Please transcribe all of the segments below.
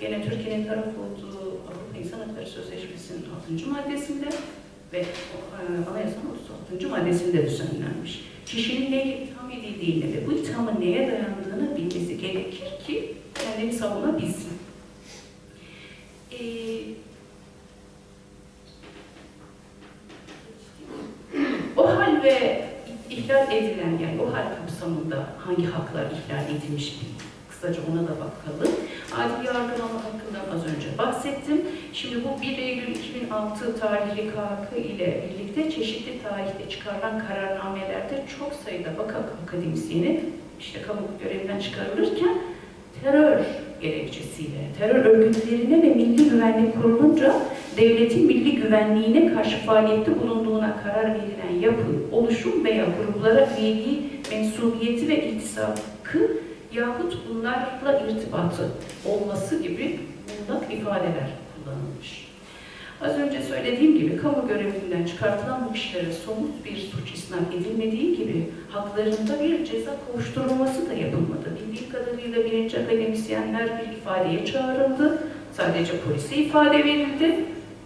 gene Türkiye'nin taraf olduğu Avrupa İnsan Hakları Sözleşmesi'nin 6. maddesinde ve Anayasanın 36. maddesinde düzenlenmiş. Kişinin neyle itham edildiğini ve bu ithamın neye dayandığını bilmesi gerekir ki kendini savunabilsin. O hal ve ihlal edilen, yani o hal kapsamında hangi haklar ihlal edilmiş, kısaca ona da bakalım. Adil yargılama hakkından az önce bahsettim. Şimdi bu 1 Eylül 2006 tarihli KHK ile birlikte çeşitli tarihte çıkarılan kararnamelerde çok sayıda vaka akademisyeni işte kamu görevinden çıkarılırken terör gerekçesiyle, terör örgütlerine ve Milli Güvenlik Kurulu'nca devletin milli güvenliğine karşı faaliyette bulunduğuna karar verilen yapı, oluşum veya gruplara üyeliği, mensubiyeti ve iltisakı yahut bunlarla irtibatı olması gibi muğlak ifadeler kullanılmış. Az önce söylediğim gibi kamu görevinden çıkartılan bu kişilere somut bir suç isnat edilmediği gibi haklarında bir ceza kovuşturulması da yapılmadı. Bildiğim kadarıyla birinci akademisyenler bir ifadeye çağrıldı. Sadece polise ifade verildi.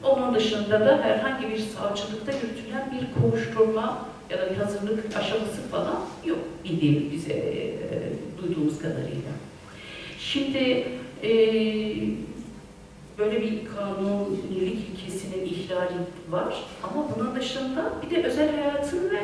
Onun dışında da herhangi bir savcılıkta yürütülen bir kovuşturma ya da bir hazırlık aşaması falan yok bildiğimiz, duyduğumuz kadarıyla. Şimdi böyle bir kanunilik ilkesinin ihlali var ama bunun dışında bir de özel hayatın ve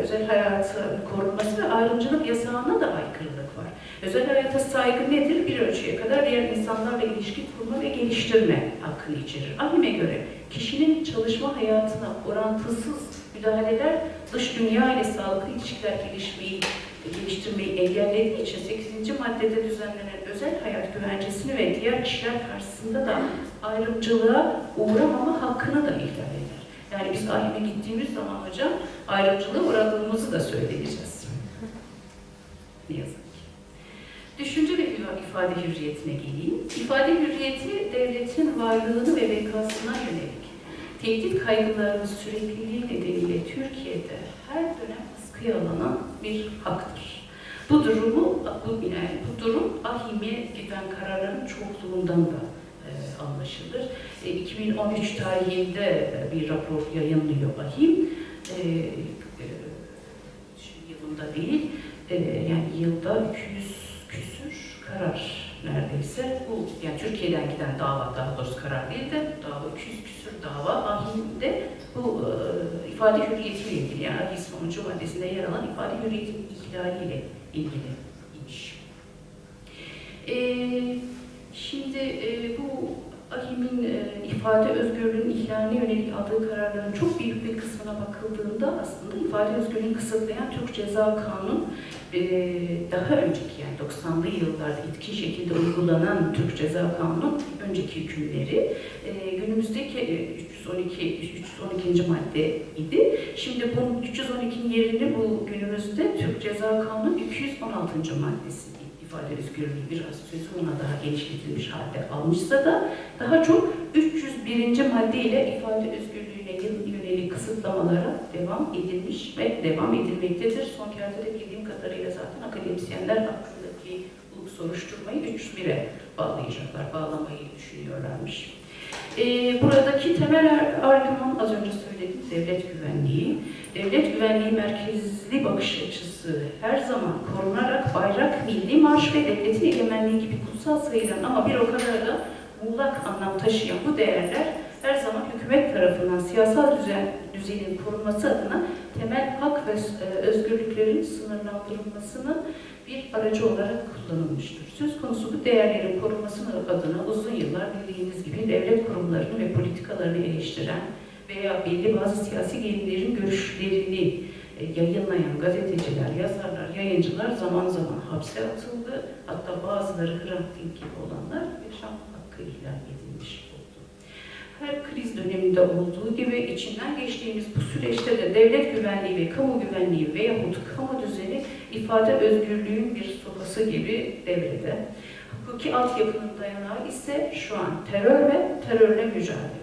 özel hayatın korunması ve ayrımcılık yasağına da aykırılık var. Özel hayata saygı nedir? Bir ölçüye kadar diğer insanlarla ilişki kurma ve geliştirme hakkını içerir. Ahim'e göre kişinin çalışma hayatına orantısız müdahaleler dış dünya ile sağlıklı ilişkiler geliştirmeyi engellediği için 8. maddede düzenlenen özel hayat güvencesini ve diğer kişiler karşısında da ayrımcılığa uğramama hakkını da ihlal eder. Yani biz ahime gittiğimiz zaman hocam ayrımcılığa uğradığımızı da söyleyeceğiz. Ne yazık ki. Düşünce ve ifade hürriyetine geleyim. İfade hürriyeti devletin varlığını ve bekasına yönelik tehdit kaygılarının sürekliliği nedeniyle Türkiye'de her dönem askıya alınan bir haktır. Bu durum ahime giden kararların çokluğundan da anlaşılır. 2013 tarihinde bir rapor yayınlıyor ahim. Yılında değil, yani yılda 200 küsür karar neredeyse. Bu yani Türkiye'den giden dava, daha doğrusu karar değil de dava, 200 küsür dava ahimde bu ifade hürriyetiyle ilgili, yani Anayasa 10. maddesinde yer alan ifade hürriyetinin ihlaliyle ilgili imiş. Şimdi bu ahimin ifade özgürlüğünün ihlaline yönelik aldığı kararların çok büyük bir kısmına bakıldığında aslında ifade özgürlüğünü kısıtlayan Türk Ceza Kanunu daha önceki, yani 90'lı yıllarda etkin şekilde uygulanan Türk Ceza Kanunu önceki hükümleri günümüzdeki 312. madde idi. Şimdi bu 312'nin yerini bu günümüzde Türk Ceza Kanunu 216. maddesi ifade özgürlüğü biraz sözü ona daha genişletilmiş halde almışsa da daha çok 301. madde ile ifade özgürlüğüne yönelik kısıtlamalara devam edilmiş ve devam edilmektedir. Son kertede bildiğim kadarıyla zaten akademisyenler hakkındaki bu soruşturmayı 301'e bağlamayı düşünüyorlarmış. Buradaki temel argüman az önce söyledim, devlet güvenliği. Devlet güvenliği merkezli bakış açısı her zaman korunarak bayrak, milli marş ve devletin egemenliği gibi kutsal sayılan ama bir o kadar da muğlak anlam taşıyan bu değerler her zaman hükümet tarafından siyasal düzenin korunması adına temel hak ve özgürlüklerin sınırlandırılmasının bir aracı olarak kullanılmıştır. Söz konusu bu değerlerin korunmasının adına uzun yıllar bildiğiniz gibi devlet kurumlarını ve politikalarını eleştiren veya belli bazı siyasi gerilerin görüşlerini yayınlayan gazeteciler, yazarlar, yayıncılar zaman zaman hapse atıldı. Hatta bazıları Hrant Dink gibi olanlar yaşam hakkı ihlal edilmiş oldu. Her kriz döneminde olduğu gibi içinden geçtiğimiz bu süreçte de devlet güvenliği ve kamu güvenliği veyahut kamu düzeni ifade özgürlüğün bir sopası gibi devrede. Hukuki altyapının dayanağı ise şu an terör ve terörle mücadele.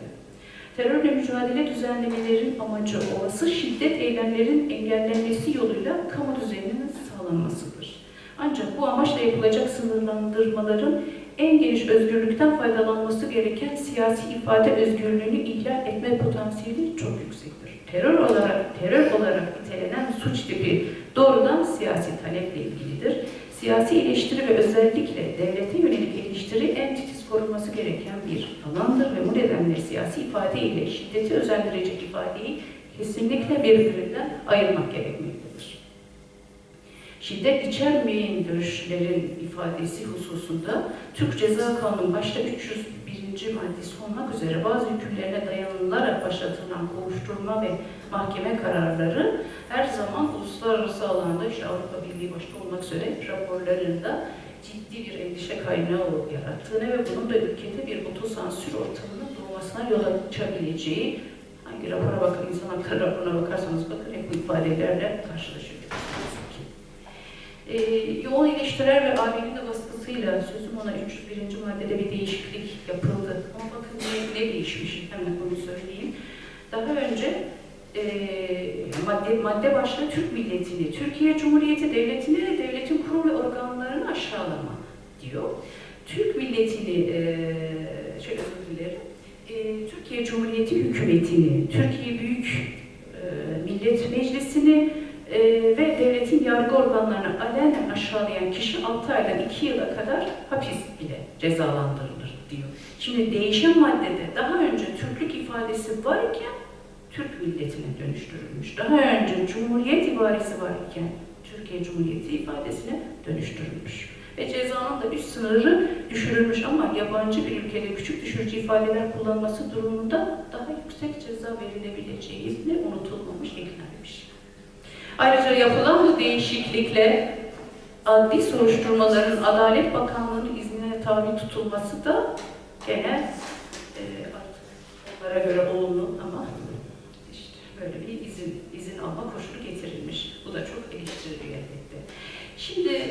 Terörle mücadele düzenlemelerin amacı olası şiddet eylemlerin engellenmesi yoluyla kamu düzeninin sağlanmasıdır. Ancak bu amaçla yapılacak sınırlandırmaların en geniş özgürlükten faydalanması gereken siyasi ifade özgürlüğünü ihlal etme potansiyeli çok yüksektir. Terör olarak nitelenen suç tipi doğrudan siyasi taleple ilgilidir. Siyasi eleştiri ve özellikle devlete yönelik eleştiri en titiz korunması gereken bir alandır ve bu nedenle siyasi ifade ile şiddeti özendirecek ifadeyi kesinlikle birbirinden ayırmak gerekmektedir. Şiddet içermeyen görüşlerin ifadesi hususunda Türk Ceza Kanunu başta 301. maddesi olmak üzere bazı hükümlerine dayanılarak başlatılan kovuşturma ve mahkeme kararları her zaman uluslararası alanda, işte Avrupa Birliği başta olmak üzere raporlarında ciddi bir endişe kaynağı yarattığını ve bunun da ülkede bir otosansür ortamının doğmasına yol açabileceği, hangi rapora bakın, insan hakları raporuna bakarsanız bakın hep bu ifadelerle karşılaşıyoruz. Yoğun eleştiriler ve AB'nin de baskısıyla sözüm ona 301. maddede bir değişiklik yapıldı. Ama bakın ne değişmiş, hemen onu söyleyeyim. Daha önce madde başlığı Türk milletini, Türkiye Cumhuriyeti Devleti'ni, devletin kurum ve organlarını aşağılama diyor. Türk milletini, şöyle özür dilerim, Türkiye Cumhuriyeti hükümetini, Türkiye Büyük Millet Meclisi'ni ve devletin yargı organlarını alenen aşağılayan kişi 6 aydan 2 yıla kadar hapis bile cezalandırılır diyor. Şimdi değişen maddede daha önce Türklük ifadesi varken Türk milletine dönüştürülmüş. Daha önce Cumhuriyet ibaresi varken Türkiye Cumhuriyeti ifadesine dönüştürülmüş. Ve cezanın da üst sınırı düşürülmüş ama yabancı bir ülkede küçük düşürücü ifadeler kullanması durumunda daha yüksek ceza verilebileceği unutulmamış, eklenmiş. Ayrıca yapılan bu değişiklikle adli soruşturmaların Adalet Bakanlığı'nın iznine tabi tutulması da gene artık onlara göre olumlu ama işte böyle bir izin alma koşulu getirilmiş. Bu da çok eleştiriliyor elbette. Şimdi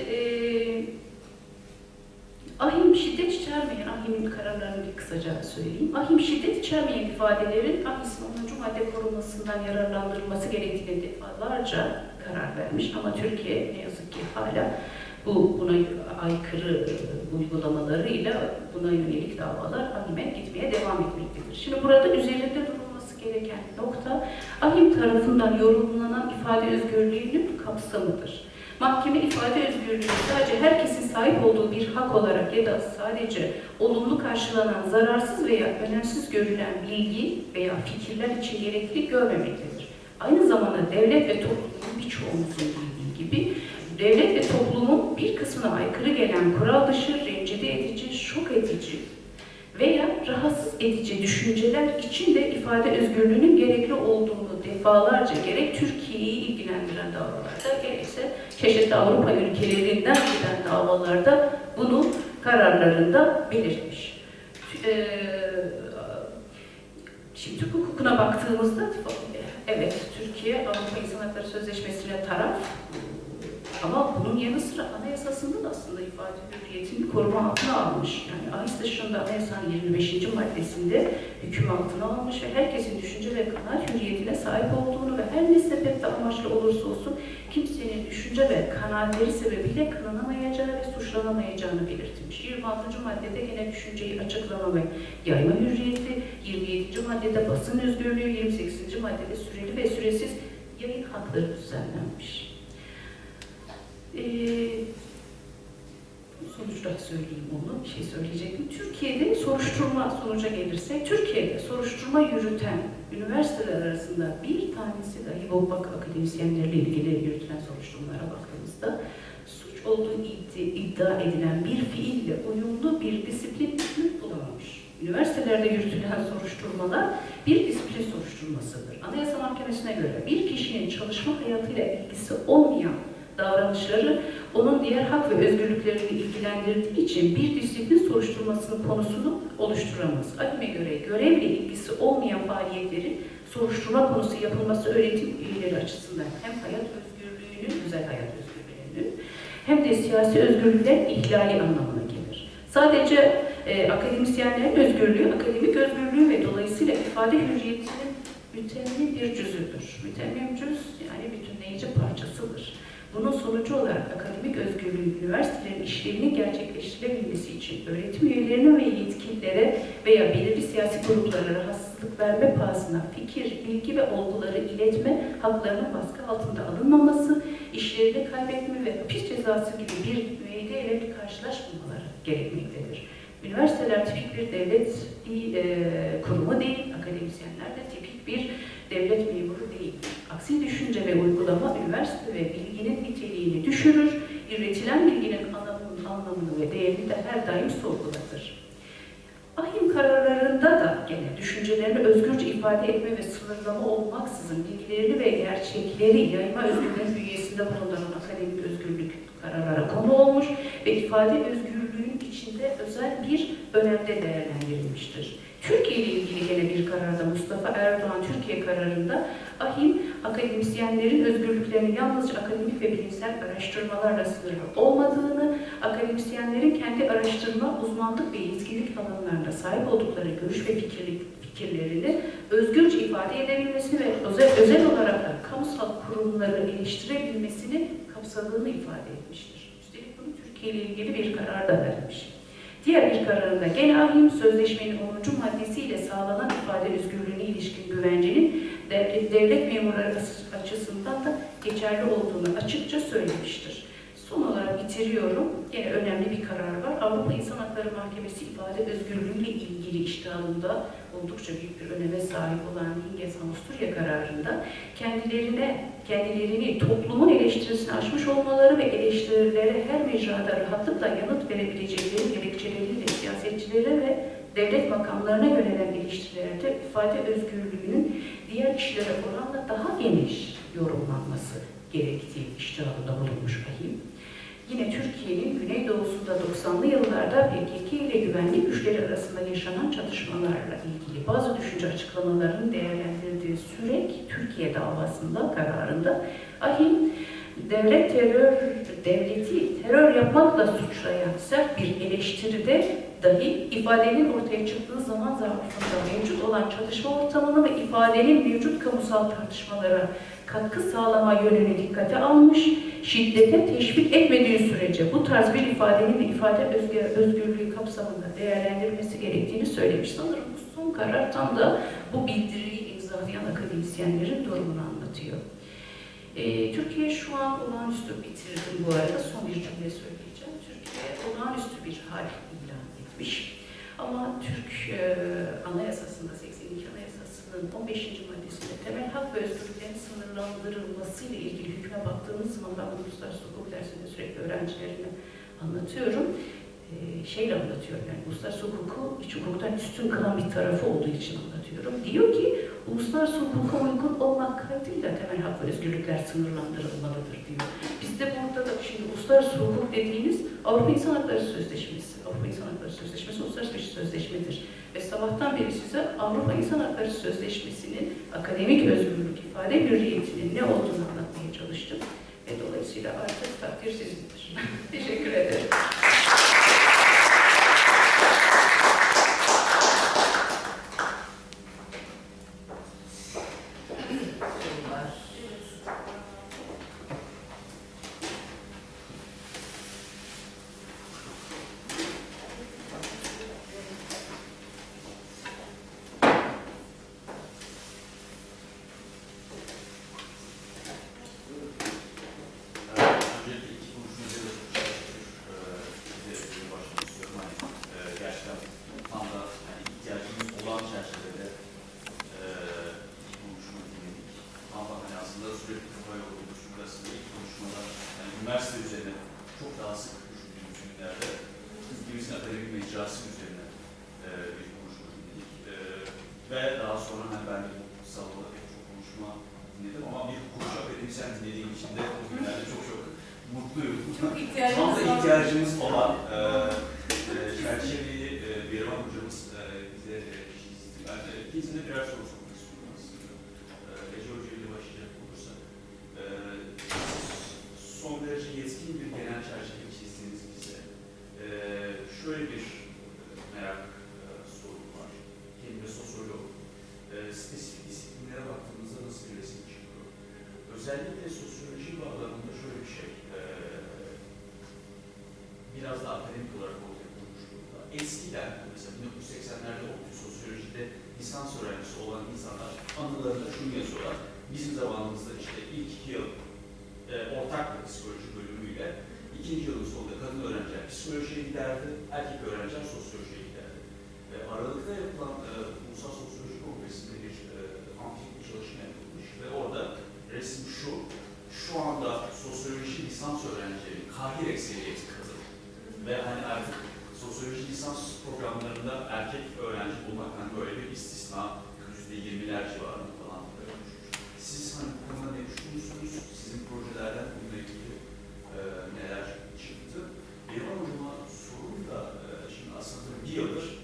ahim şiddet içermeyen, ahimin kararlarını bir kısaca söyleyeyim. Ahim şiddet içermeyen ifadelerin ahisin 10. madde korumasından yararlandırılması gerektiğine defalarca karar vermiş. Ama Türkiye ne yazık ki hala buna aykırı uygulamalarıyla buna yönelik davalar ahime gitmeye devam etmektedir. Şimdi burada üzerinde durulması gereken nokta, ahim tarafından yorumlanan ifade özgürlüğünün kapsamıdır. Mahkeme ifade özgürlüğü sadece herkesin sahip olduğu bir hak olarak ya da sadece olumlu karşılanan, zararsız veya önemsiz görülen bilgi veya fikirler için gerekli görmemektedir. Aynı zamanda devlet ve toplumun birçoğumuzun bildiği gibi devlet ve toplumun bir kısmına aykırı gelen kural dışı, rencide edici, şok edici veya rahatsız edici düşünceler için de ifade özgürlüğünün gerekli olduğunu defalarca gerek Türkiye'yi ilgilendiren davalarda gerekse çeşitli Avrupa ülkelerinden giden davalarda bunu kararlarında belirtmiş. Şimdi Türk hukukuna baktığımızda evet Türkiye Avrupa İnsan Hakları Sözleşmesi'ne taraf ama bunun yanı sıra anayasasında da aslında ifade hürriyetini koruma altına almış. Yani AİS dışında anayasanın 25. maddesinde hüküm altına almış ve herkesin düşünce ve kanaat hürriyetine sahip olduğunu ve her ne sebeple amaçlı olursa olsun kimsenin düşünce ve kanaatleri sebebiyle kınanamayacağı ve suçlanamayacağını belirtmiş. 26. maddede gene düşünceyi açıklama ve yayma hürriyeti, 27. maddede basın özgürlüğü, 28. maddede süreli ve süresiz yayın hakları düzenlenmiş. Sonuçta söyleyeyim onu, bir şey söyleyecektim. Türkiye'de soruşturma sonuca gelirse, Türkiye'de soruşturma yürüten üniversiteler arasında bir tanesi dahi bu akademisyenlerle ilgili yürütülen soruşturmalara baktığımızda suç olduğu iddia edilen bir fiille uyumlu bir disiplin hükmü bulamamış. Üniversitelerde yürütülen soruşturmalar bir disiplin soruşturmasıdır. Anayasa Mahkemesi'ne göre bir kişinin çalışma hayatıyla ilgisi olmayan davranışları onun diğer hak ve özgürlüklerini ilgilendirdiği için bir disiplin soruşturmasının konusunu oluşturamaz. AİHM'e göre görevle ilgisi olmayan faaliyetlerin soruşturma konusu yapılması öğretim üyeleri açısından hem hayat özgürlüğünün, özel hayat özgürlüğünün hem de siyasi özgürlüklerin ihlali anlamına gelir. Sadece akademisyenlerin özgürlüğü, akademik özgürlüğü ve dolayısıyla ifade hürriyetinin mütemmin bir cüzüdür. Mütemmin cüz yani bütünleyici parçasıdır. Bunun sonucu olarak akademik özgürlüğün üniversitelerin işlevini gerçekleştirebilmesi için öğretim üyelerine ve yetkililere veya belirli siyasi gruplara rahatsızlık verme pahasına fikir, bilgi ve olguları iletme haklarının baskı altında alınmaması, işlerini kaybetme ve hapis cezası gibi bir müeyyideyle karşılaşmamaları gerekmektedir. Üniversiteler tipik bir devlet kurumu değil, akademisyenler de tipik bir devlet memuru değil. Aksi düşünce ve uygulama üniversite ve bilginin niteliğini düşürür, üretilen bilginin anlamını ve değerini de her daim sorgulatır. Ahim kararlarında da gene düşüncelerini özgürce ifade etme ve sınırlama olmaksızın bilgilerini ve gerçekleri yayma özgürlüğünün bünyesinde bulunduran akademik özgürlük kararlara konu olmuş ve ifade özgürlüğünün içinde özel bir önemde değerlendirilmiştir. Türkiye ile ilgili gene bir kararda Mustafa Erdoğan Türkiye kararında ahim akademisyenlerin özgürlüklerinin yalnızca akademik ve bilimsel araştırmalarla sınırlı olmadığını, akademisyenlerin kendi araştırma, uzmanlık ve yetkinlik alanlarında sahip oldukları görüş ve fikirlerini özgürce ifade edebilmesini ve özel olarak da kamusal kurumları eleştirebilmesini kapsadığını ifade etmiştir. Üstelik bunu Türkiye ile ilgili bir karar da vermiş. Diğer bir kararında gene ahim sözleşmenin 10. maddesiyle sağlanan ifade özgürlüğüne ilişkin güvencenin devlet memurları açısından da geçerli olduğunu açıkça söylemiştir. Son olarak bitiriyorum. Gene önemli bir karar var. Avrupa İnsan Hakları Mahkemesi ifade özgürlüğüyle ilgili iştahında oldukça büyük bir öneme sahip olan Hinges Avusturya kararında kendilerini toplumun eleştirisini aşmış olmaları ve eleştirilere her mecrada rahatlıkla yanıt verebilecekleri gerekçeleriyle siyasetçilere ve devlet makamlarına yönelen eleştirilerde ifade özgürlüğünün diğer kişilere oranla daha geniş yorumlanması gerektiği iştahında bulunmuş ahim. Yine Türkiye'nin güneydoğusunda 90'lı yıllarda PKK ile güvenlik güçleri arasında yaşanan çatışmalarla ilgili bazı düşünce açıklamalarının değerlendirdiği Sürek Türkiye davasında kararında ahim devleti terör yapmakla suçlayan sert bir eleştiride dahi ifadenin ortaya çıktığı zaman zarfında mevcut olan çalışma ortamını ve ifadenin mevcut kamusal tartışmalara katkı sağlama yönünü dikkate almış, şiddete teşvik etmediği sürece bu tarz bir ifadenin de ifade özgürlüğü kapsamında değerlendirilmesi gerektiğini söylemiş. Sanırım bu son karar tam da bu bildiriyi imzalayan akademisyenlerin durumunu anlatıyor. Türkiye şu an olağanüstü bitirdim bu arada. Son bir cümle söyleyeceğim. Türkiye olağanüstü bir hal ilan etmiş. Ama Türk Anayasası'nda 82 Anayasası'nın 15. maddesinde temel hak ve özgürlüklerin sınırlandırılmasıyla ilgili hükme baktığımız zaman ben uluslararası hukuk dersinde sürekli öğrencilerime anlatıyorum. Anlatıyorum yani uluslararası hukuku iç hukuktan üstün kılan bir tarafı olduğu için anlatıyorum. Diyor ki uluslararası hukuka uygun olmak kaydıyla temel hak ve özgürlükler sınırlandırılmalıdır diyor. Biz de burada da şimdi uluslararası hukuk dediğimiz Avrupa İnsan Hakları Sözleşmesi. Avrupa İnsan Hakları Sözleşmesi uluslararası bir sözleşmedir. Ve sabahtan beri size Avrupa İnsan Hakları Sözleşmesi'nin akademik özgürlük, ifade hürriyetinin ne olduğunu anlatmaya çalıştım. Ve dolayısıyla artık takdir sizindir. Teşekkür ederim. Üniversite üzerine çok daha sık düşündüğümüz günlerde ülkemizin akademik mecrası üzerine bir konuşma dinledik. Ve daha sonra ben de bu salonda pek çok konuşma dinledim ama bir hukukçu akademisyen dinlediğim için de o günlerde çok mutluyum. Çok Tam da ihtiyacımız olan çerçeveyi Berivan hocamız bize çizdi. Ben ikincisinde birer soru sormak istiyorum aslında. Ece Hoca ile başlayacak olursak. Son derece yetkin bir genel çerçeve çizdiniz bize. Şöyle bir merak sorum var. Kendime sosyolog. Spesifik disiplinlere baktığımızda nasıl bir resim çıkıyor? Özellikle sosyoloji bağlamında şöyle bir şey mesela 1980'lerde okuduğu sosyolojide lisans öğrencisi olan insanlar anılarında şunu yazıyorlar. Bizim zamanımızda işte ilk 2 yıl ortak bir psikoloji bölümüyle, ikinci yılın sonunda kadın öğrenciler psikolojiye giderdi, erkek öğrenciler sosyolojiye giderdi. Aralıkta yapılan Ulusal Sosyoloji Kongresi'nde bir amfitrik çalışma yapılmış ve orada resim şu anda sosyoloji lisans öğrencileri kahir ekseriyeti kadın ve hani artık sosyoloji lisans programlarında erkek öğrenci bulmak hani böyle bir istisna, %20'ler civarında falan böyle düşmüş. Siz hani bu konuda ne düşünüyorsunuz? Sizin projelerden bununla ilgili neler çıktı? Benim hocama sorum da şimdi aslında bir yıldır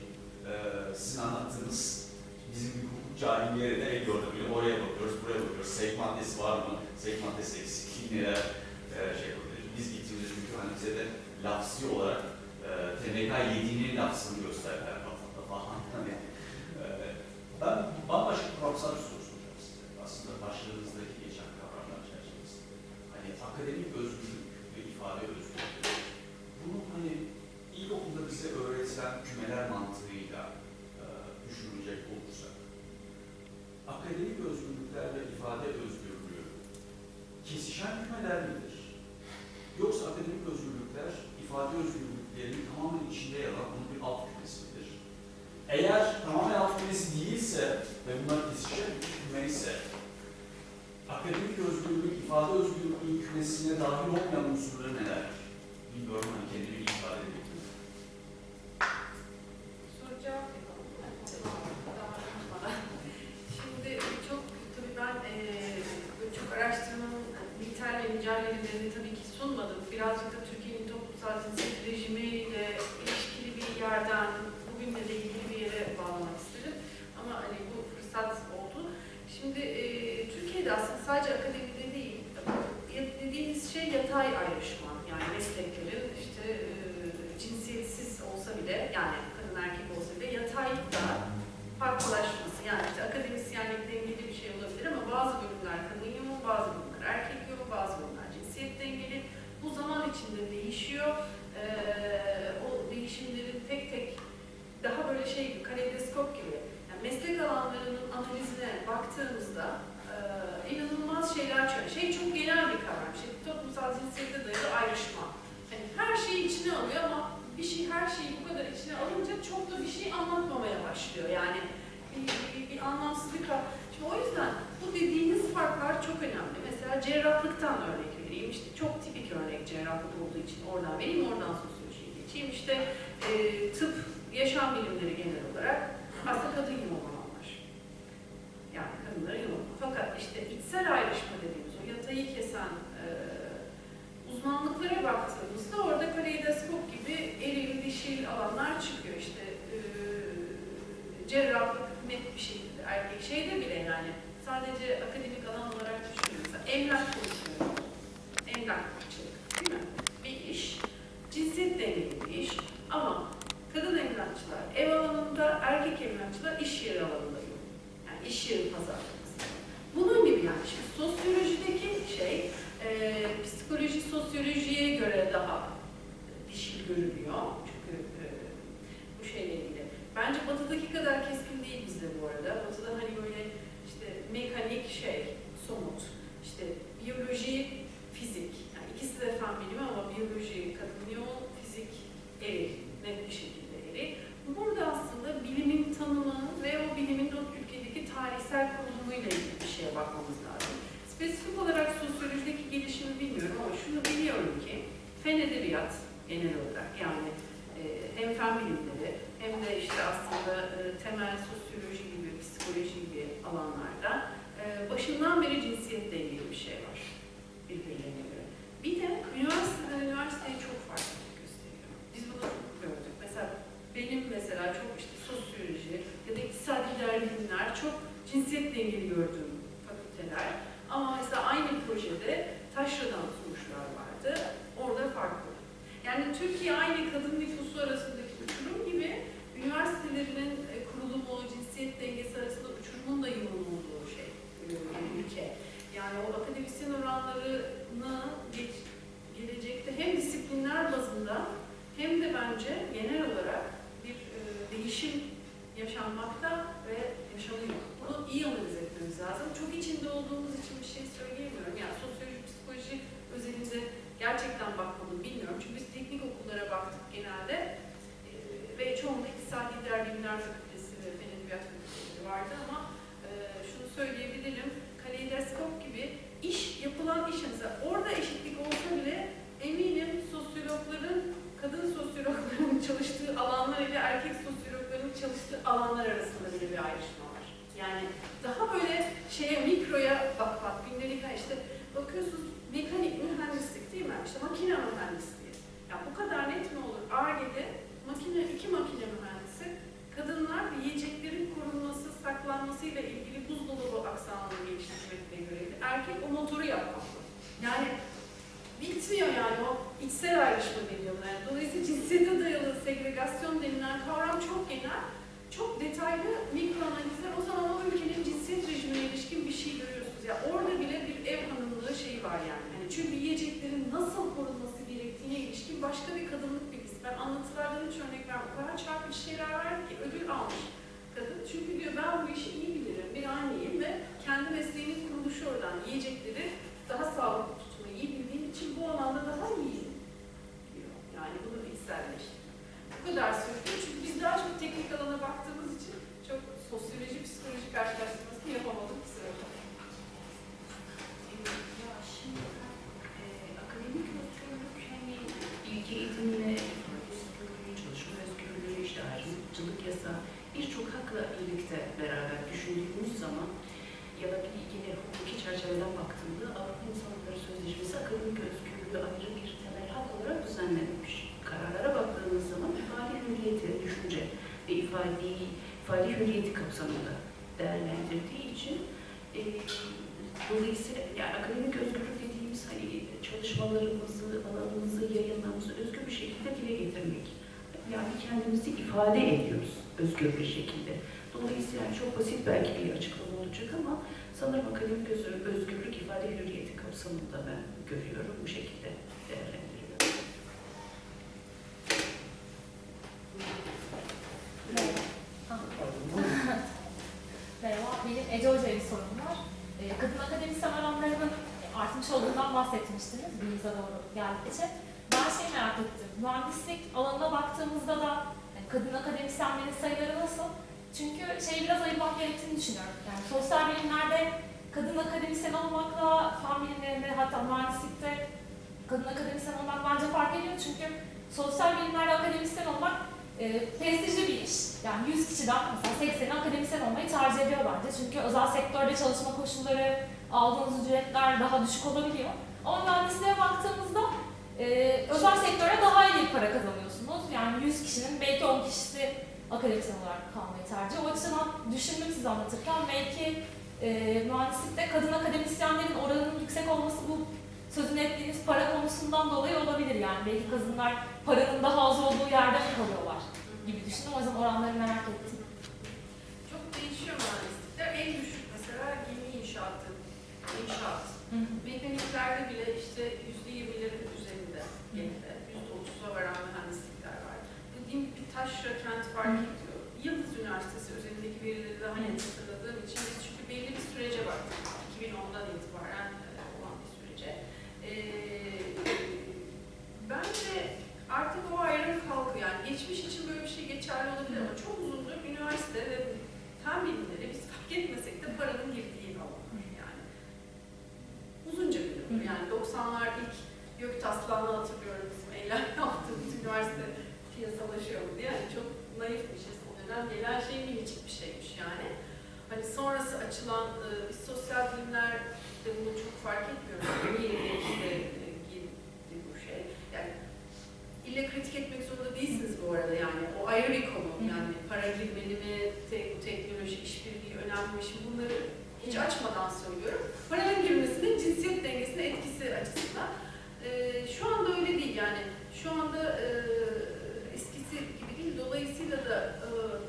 sizin anlattığınız bizim bir hukuk cahilleri de el yordamıyla oraya bakıyoruz, buraya bakıyoruz. Sevk maddesi var mı? Sevk maddesi eksikliği neler şey yapabilir? Biz gittiğimizde çünkü hani bize de lafzi olarak TMK 7'nin lafzını gösterdiler falan. Hani, ben bambaşka kuramsal bir soru soracağım size. Aslında başlarınızdaki geçen kavramlar çerçevesinde. Hani akademik özgürlük ve ifade özgürlüğü. Bunu hani ilkokulda bize öğretilen kümeler mantığıyla düşünecek olursak, akademik özgürlükler ve ifade özgürlüğü kesişen kümeler midir? Yoksa akademik özgürlükler, ifade özgürlüklerinin tamamen içinde yer alan bunun bir alt kümesi midir? Eğer tamamen alt kümesi değilse ve bunlar kesişen bir küme ise, akademik özgürlük, ifade özgürlüğü kümesine dahil olmayan unsurları nelerdir? Bilmiyorum, hani kendimi ifade edeyim. Soracağım. Şimdi çok tabii ben çok araştırmanın nitel ve nicel verilerini tabii ki sunmadım. Birazcık da Türkiye'nin toplumsal cinsiyet rejimiyle ilişkili bir yerden bugünle de ilgili bir yere bağlamak istedim. Ama hani bu fırsat oldu. Şimdi Türkiye'de aslında sadece akademide değil, dediğimiz şey yatay ayrışma. Yani mesleklerin işte cinsiyetsiz olsa bile, yani kadın erkek olsa bile yatay da farklılaşması. Yani işte akademisyenlik dengeli bir şey olabilir ama bazı bölümler kadın yoğun, bazı bölümler erkek yoğun, bazı bölümler cinsiyet dengeli. Bu zaman içinde değişiyor. O değişimlerin tek tek daha böyle şey gibi, kaleidoskop gibi. Yani meslek alanlarının analizine baktığımızda inanılmaz şeyler çıkıyor. Şey çok genel bir kavram. Toplumsal cinsiyete dayalı ayrışma. Yani her şeyi içine alıyor ama bir şey her şeyi bu kadar içine alınca çok da bir şey anlatmamaya başlıyor. Yani bir anlamsızlık var. Şimdi o yüzden bu dediğiniz farklar çok önemli. Mesela cerrahlıktan örnek vereyim. İşte çok tipik örnek cerrahlık olduğu için oradan vereyim, oradan sosyolojiye geçeyim. İşte tıp, yaşam bilimleri genel olarak aslında kadın yoğunlar. Yani kadınlara yoğun. Fakat işte içsel ayrışma dediğimiz o yatayı kesen uzmanlıklara baktığımızda orada kaleidoskop gibi eril, dişil alanlar çıkıyor. İşte cerrahlık net bir şekilde erkek şeyde bile yani sadece akademik alan olarak düşünüyorsa emlak konuşuyoruz. Emlakçılık değil mi? Bir iş, cinsiyet dengeli bir iş ama kadın emlakçılar ev alanında, erkek emlakçılar iş yeri alanında yok. Yani iş yeri pazarlaması. Bunun gibi yani şimdi sosyolojideki şey psikoloji sosyolojiye göre daha dişil görünüyor. Çünkü bu şeyle ilgili. Bence batıdaki kadar keskin değil bizde bu arada. Batıda hani böyle işte mekanik şey, somut, işte biyoloji, fizik. Yani ikisi de fen bilimi ama biyoloji kadın yoğun, fizik eril, net bir şekilde eril. Burada aslında bilimin tanımı ve o bilimin o ülkedeki tarihsel konumuyla ilgili bir şeye bakmamız lazım. Spesifik olarak sosyolojideki gelişimi bilmiyorum ama şunu biliyorum ki fen edebiyat genel olarak yani hem fen bilimleri hem de işte aslında temel sosyoloji gibi, psikoloji gibi alanlarda başından beri cinsiyetle ilgili bir şey var birbirlerine göre. Bir de üniversiteden üniversiteye çok farklı gösteriyor. Biz bunu çok gördük. Mesela benim çok işte sosyoloji ya da iktisadi bilimler çok cinsiyetle ilgili gördüğüm fakülteler. Ama mesela aynı projede taşradan sonuçlar vardı. Orada farklı. Yani Türkiye aynı kadın nüfusu arasındaki uçurum gibi üniversitelerinin kurulumu, cinsiyet dengesi arasında uçurumun da yoğun olduğu ülke. Yani o akademisyen oranlarını gelecekte hem disiplinler bazında hem de bence genel olarak bir yaşanmakta ve yaşanıyor. Bunu iyi analiz etmemiz lazım. Çok içinde olduğumuz için bir şey söyleyemiyorum. Yani sosyoloji, psikoloji özelinde gerçekten bakmadım bilmiyorum. Çünkü biz teknik okullara baktık genelde ve çoğunda İktisadi İdari Bilimler Fakültesi ve Fen Edebiyat Fakülteleri vardı ama şunu söyleyebilirim, kaleidoskop gibi yapılan iş, mesela orada eşitlik olsa bile eminim sosyologların, kadın sosyologların çalıştığı alanlar ile erkek sosyologların çalıştığı alanlar arasında bile bir ayrışma var. Yani daha böyle mikroya bak gündelik işte bakıyorsunuz mekanik mühendislik değil mi? İşte makine mühendisliği. Ya bu kadar net mi olur? Ar-Ge'de iki makine mühendisi kadınlar yiyeceklerin korunması, saklanmasıyla ilgili buzdolabı aksamını geliştirmekle görevli. Erkek o motoru yapmakla. Yani bitmiyor yani o içsel ayrışma geliyor. Yani dolayısıyla cinsiyete dayalı segregasyon denilen kavram çok genel, çok detaylı mikro analizler. O zaman o ülkenin cinsiyet rejimine ilişkin bir şey görüyorsunuz. Ya orada bile bir ev hanımlığı şeyi var yani. Çünkü yiyeceklerin nasıl korunması gerektiğine ilişkin başka bir kadınlık bilgisi. Ben anlatılardan hiç örnek vermem. O kadar çarpıcı şeyler var ki ödül almış kadın. Çünkü diyor ben bu işi iyi bilirim, bir anneyim ve kendi mesleğinin kuruluşu oradan yiyecekleri daha sağlıklı tutmayı iyi bildiğim için bu alanda daha iyiyim diyor. Yani bunu içselleştiriyor. Bu kadar söylüyor çünkü biz daha çok teknik alana baktığımız için çok sosyoloji, psikoloji karşılaştırmasını yapamadık bir süre. Akademik özgürlük hani ilke eğitimle çalışma özgürlüğü, işte ayrımcılık yasağı birçok hakla birlikte beraber düşündüğümüz zaman ya da bir yine hukuki çerçeveden baktığında Avrupa İnsan Hakları Sözleşmesi akademik özgürlüğü ayrı bir temel hak olarak düzenlenmiş. Kararlara baktığımız zaman ifade hürriyeti, düşünce ve ifade hürriyeti kapsamında değerlendirdiği için dolayısıyla yani akademik özgürlük dediğimiz hani çalışmalarımızı, alanımızı, yayınlarımızı özgür bir şekilde dile getirmek. Yani kendimizi ifade ediyoruz özgür bir şekilde. Dolayısıyla yani çok basit belki bir açıklama olacak ama sanırım akademik özgürlük ifade hürriyeti kapsamında ben görüyorum, bu şekilde değerlendiriyorum. Merhaba, benim Ece Hoca'ya bir sorum var. Kadın akademisyen oranlarının artmış olduğundan bahsetmiştiniz bize doğru geldikçe. Ben merak ettim, mühendislik alanına baktığımızda da yani kadın akademisyenlerin sayıları nasıl? Çünkü biraz ayırmak gerektiğini düşünüyorum. Yani sosyal bilimlerde kadın akademisyen olmakla, fen bilimlerinde hatta mühendislikte kadın akademisyen olmak bence fark ediyor. Çünkü sosyal bilimlerde akademisyen olmak prestijli bir iş. Yani 100 kişiden mesela 80'i akademisyen olmayı tercih ediyor bence. Çünkü özel sektörde çalışma koşulları, aldığınız ücretler daha düşük olabiliyor. Ama mühendisliğe baktığımızda özel sektöre daha iyi bir para kazanıyorsunuz. Yani 100 kişinin belki 10 kişisi akademisyen olarak kalmayı tercih. O açıdan düşündüm size anlatırken belki mühendislikte kadın akademisyenlerin oranının yüksek olması bu sözünü ettiğiniz para konusundan dolayı olabilir yani. Belki kadınlar paranın daha az olduğu yerde mi kalıyorlar gibi düşündüm. O yüzden oranları merak ettim. Çok değişiyor mühendislikler. En düşük mesela gemi inşaat. Mekaniklerde bile işte %20'lerin üzerinde gemide. %30'a varan mühendislikler var. Dediğim bir taşra kent fark ediyor. Yıldız Üniversitesi üzerindeki verileri daha net hatırladığım için biz çünkü belli bir sürece baktık. 2010'dan itibaren olan bir sürece. Bence artık o ayrım kalkıyor. Yani geçmiş için böyle bir şey geçerli olabilir ama çok uzundur üniversite ve fen bilimleri biz fark etmesek de paranın girdiği alan yani. Uzunca bir ömür. Yani 90'lar ilk Göktaş'la hatırlıyorum bizim eylem yaptığımız üniversite piyasalaşıyor mu diye. Yani çok naif bir şey. O dönem gelen şey minicik bir şeymiş yani. Hani sonrası açılan biz sosyal bilimlerde bunu çok fark etmiyoruz. Yeni işte girdi bu şey. Yani ille kritik etmek zorunda değilsiniz bu arada yani. O ayrı bir konu. Yani para girmeli mi, teknoloji, işbirliği önemli mi? Şimdi bunları hiç açmadan söylüyorum. Paranın girmesinin cinsiyet dengesine etkisi açısından. Şu anda öyle değil yani. Şu anda eskisi gibi değil. Dolayısıyla da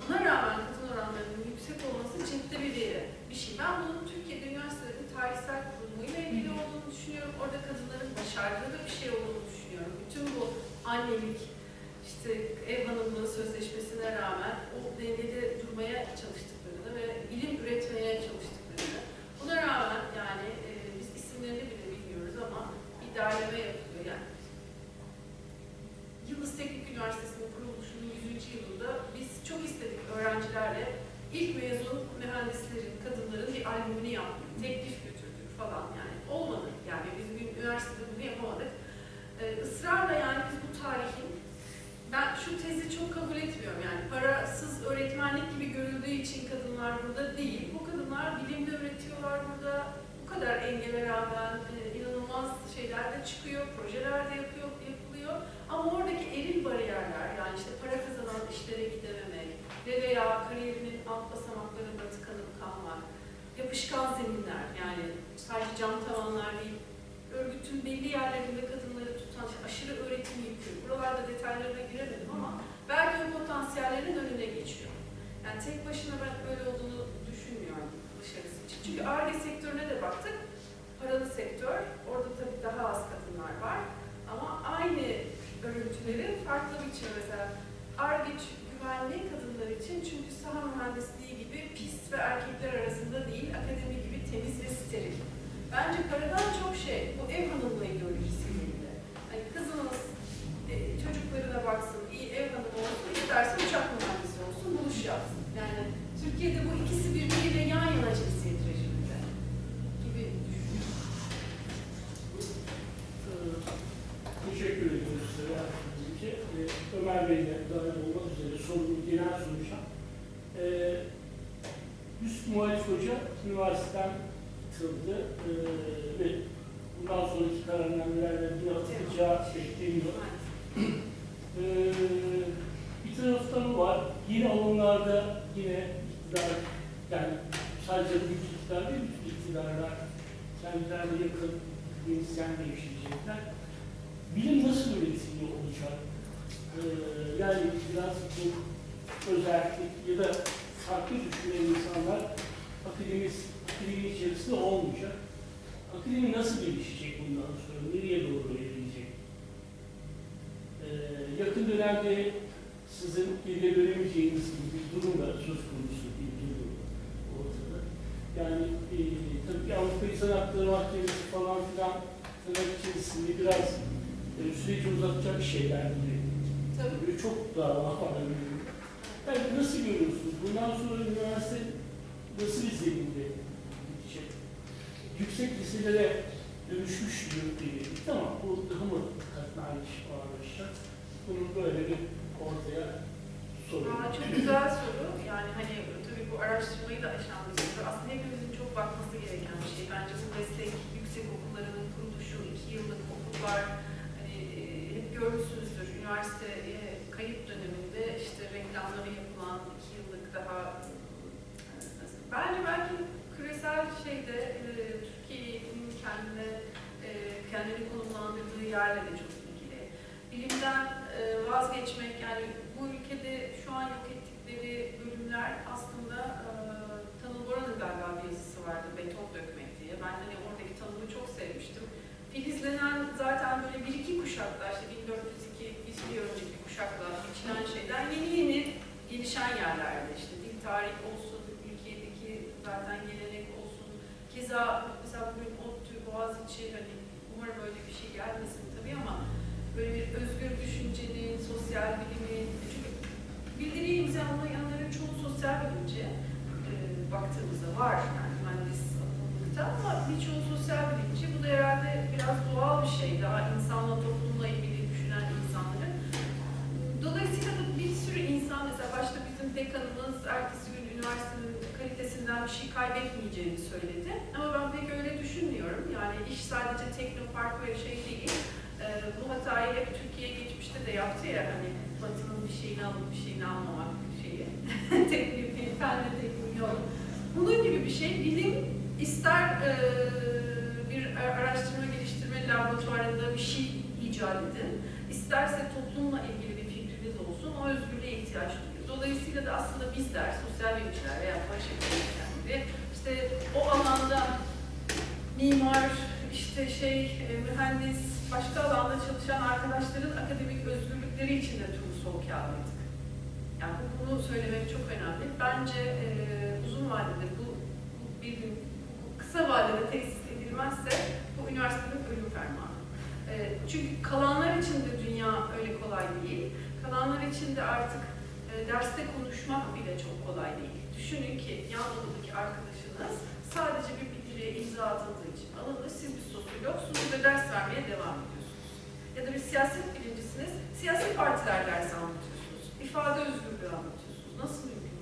buna rağmen kadın oranlarının yüksek olması ciddi bir şey. Ben bunun Türkiye'de üniversitelerin tarihsel kurulumuyla ilgili olduğunu düşünüyorum. Orada kadınların başardığı da bir şey olduğunu düşünüyorum. Bütün bu annelik, işte ev hanımlığı sözleşmesine rağmen o dengede durmaya ilk mezun mühendislerin, kadınların bir albümünü yaptık, teklif götürdük falan yani. Olmadı. Yani biz üniversitede bunu yapamadık. Israrla yani biz bu tarihin, ben şu tezi çok kabul etmiyorum yani parasız öğretmenlik gibi görüldüğü için kadınlar burada değil. Bu kadınlar bilimde üretiyorlar burada. Bu kadar engele rağmen inanılmaz şeyler de çıkıyor, projeler de yapılıyor. Ama oradaki eril bariyerler, yani işte para kazanan işlere gidememek veya kariyerinin alt basamaklarında tıkanıp kalmak, yapışkan zeminler, yani sadece cam tavanlar değil, örgütün belli yerlerinde kadınları tutan aşırı öğretim yükü, buralarda detaylarına giremedim ama belki o potansiyellerin önüne geçiyor. Yani tek başına ben öyle olduğunu düşünmüyorum dışarısı için. Çünkü Ar-Ge sektörüne de baktık, paralı sektör, orada tabii daha az kadınlar var ama aynı örüntüleri farklı biçim mesela Ar-Ge güvenliği kadınlar için çünkü saha mühendisliği gibi pis ve erkekler arasında değil, akademi gibi temiz ve steril. Bence paradan çok bu ev hanımlığı ideolojisiyle ilgili. Hani kızınız çocuklarına baksın, iyi ev hanımı olsun, isterse uçak mühendisi olsun, buluş yapsın. Yani Türkiye'de bu ikisi birbiriyle yan yana cinsiyet rejiminde gibi düşünüyorum. Teşekkür ediyoruz size. Ömer Bey'le dahil olmak üzere sorunun genel sonuçta. Üst Muhalif Hoca üniversiteden atıldı ve bundan sonraki kararnamelerle yine atılacağı bekleniyor. Bir taraftan o var. Yeni alanlarda yine iktidar, yani sadece bu iktidar değil, bütün iktidarlar kendilerine yakın klinisyen devşirecekler. Bilim nasıl üretiliyor olacak? Yani biraz bu özellik ya da farklı düşünen insanlar akademi içerisinde olmayacak. Akademi nasıl gelişecek bundan sonra? Nereye doğru ilerleyecek? Yakın dönemde sizin geriye dönemeyeceğiniz gibi bir durum da söz konusu bir durum ortada. Yani tabii Avrupa İnsan Hakları Mahkemesi falan filan tırnak içerisinde biraz süreci uzatacak şeyler gibi. Tabii çok daha var. Yani nasıl görüyorsunuz? Bundan sonra üniversite nasıl bir zeminde gidecek? Yüksek liselere dönüşmüş dedik. Tamam, bu daha mı katmerlik ağırlaşacak? Bunu böyle bir ortaya soruyorum. Çok güzel soru. Yani hani tabii bu araştırmayı da aşan bir soru. Aslında hepimizin çok bakması gereken bir şey. Bence bu meslek yüksek okullarının kuruluşu, 2 yıllık okullar, hani hep görmüşsünüzdür. Üniversite kayıt döneminde işte reklamları yapılan 2 yıllık daha bence belki küresel şeyde Türkiye'nin kendini konumlandırdığı yerle de çok ilgili. Bilimden vazgeçmek, yani bu ülkede şu an yok ettikleri bölümler aslında Tanıl Boran'ın galiba bir yazısı vardı, beton dökmek diye. Ben hani oradaki tanımı çok sevmiştim. Filizlenen zaten böyle 1-2 kuşakta, işte 1402 bir önceki kuşakla biçilen şeyden yeni gelişen yerlerde işte dil tarih olsun, ülkedeki zaten gelenek olsun. Keza mesela bugün ODTÜ, Boğaziçi, hani umarım öyle bir şey gelmesin tabii ama böyle bir özgür düşüncenin, sosyal bilimin, çünkü bildiri imzalayanların çoğu sosyal bilimci baktığımızda var yani mühendis alanında ama birçoğu sosyal bilimci. Bu da herhalde biraz doğal bir şey, daha insanla, toplumla ilgili düşünen insanların. Dolayısıyla da bir sürü insan, mesela başta bizim dekanımız ertesi gün üniversitenin kalitesinden bir şey kaybetmeyeceğini söyledi. Ama ben pek öyle düşünmüyorum. Yani iş sadece teknopark ve şey değil. Bu hatayı hep Türkiye geçmişte de yaptı ya, hani Batı'nın bir şeyini alıp bir şeyini almamak şeyi. Teknik, fenle teknik yok. Bunun gibi bir şey. Bilim ister bir araştırma geliştirme laboratuvarında bir şey icat edin, isterse toplumla ilgili bir fikriniz olsun, o özgürlüğe ihtiyaç duyuyor. Dolayısıyla da aslında bizler, sosyal bilimciler veya baş gibi işte o alanda mimar, işte mühendis, başka alanda çalışan arkadaşların akademik özgürlükleri için de tüm sol kağıdıydık. Yani bunu söylemek çok önemli. Bence uzun vadede bu bilim, kısa vadede tesis edilmezse bu üniversitenin ölüm fermanı. Çünkü kalanlar için de dünya öyle kolay değil. Kalanlar için de artık derste konuşmak bile çok kolay değil. Düşünün ki yan odadaki arkadaşınız sadece bir bildiriye imza atıldığı için alınır, siz bir sosyologsunuz ve ders vermeye devam ediyorsunuz. Ya da bir siyaset bilimcisiniz, siyasi partiler dersi anlatıyorsunuz, ifade özgürlüğü anlatıyorsunuz. Nasıl mümkün?